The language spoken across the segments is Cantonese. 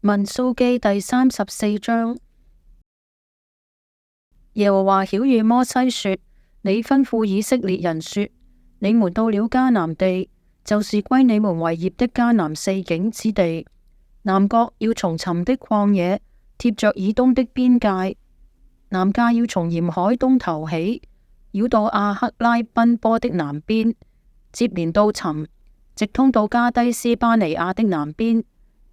民數記第34章。耶和華曉諭摩西說：你吩咐以色列人說，你們到了迦南地，就是歸你們為業的迦南四境之地，南國要從尋的曠野貼着以東的邊界，南界要從鹽海東頭起，繞到亞克拉賓坡的南邊，接連到尋，直通到加低斯巴尼亞的南邊，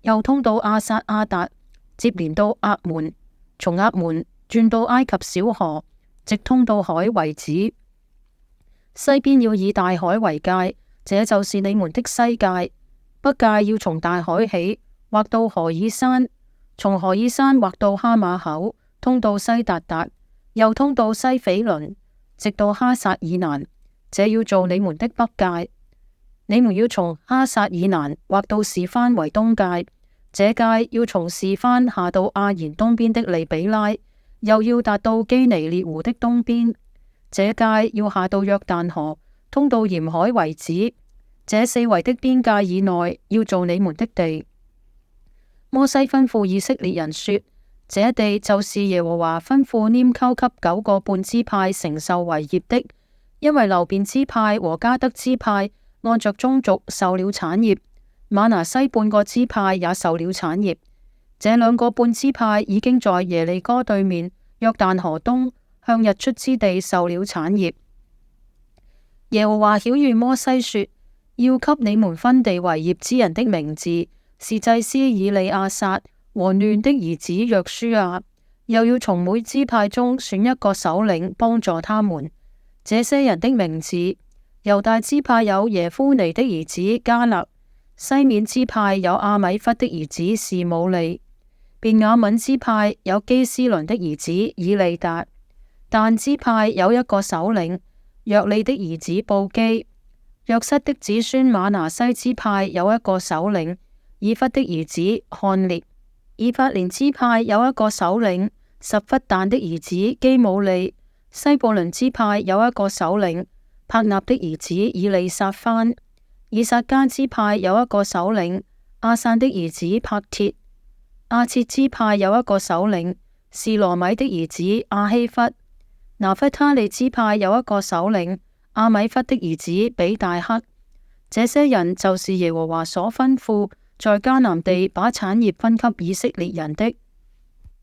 又通到亞撒阿達，接連到押門，從押門轉到埃及小河，直通到海為止。西邊要以大海為界，這就是你們的西界。北界要從大海起，劃到何珥山，從何珥山劃到哈馬口，通到西達達，又通到西斐倫，直到哈撒以南，這要做你們的北界。你們要從哈撒以南劃到示番為東界，這界要從示番下到亞言東邊的利比拉，又要達到基尼烈湖的東邊，這界要下到約旦河，通到鹽海為止。這四圍的邊界以內要做你們的地。摩西吩咐以色列人說：這地就是耶和華吩咐拈鬮給9個半支派承受為業的，因為流便支派和迦得支派按着宗族受了產業，瑪拿西半個支派也受了產業。這2個半支派已經在耶利哥對面約旦河東向日出之地受了產業。耶和華曉諭摩西說：要給你們分地為業之人的名字是祭司以利亞撒和嫩的兒子約書亞，又要從每支派中選一個首領幫助他們。這些人的名字：猶大支派有耶孚尼的兒子迦勒，西緬支派有阿米忽的兒子示姆利，便雅憫支派有基斯倫的兒子以利達，但支派有一個首領約利的兒子布基，約瑟的子孫瑪拿西支派有一個首領以弗的兒子漢列，以法蓮支派有一個首領十弗但的兒子基姆利，西布倫支派有一個首領帕納的兒子以利撒番，以撒迦支派有一個首領阿散的兒子帕鐵，亞設支派有一個首領示羅米的兒子亞希弗，拿弗他利支派有一個首領阿米忽的兒子比大克。這些人就是耶和華所吩咐在迦南地把產業分給以色列人的。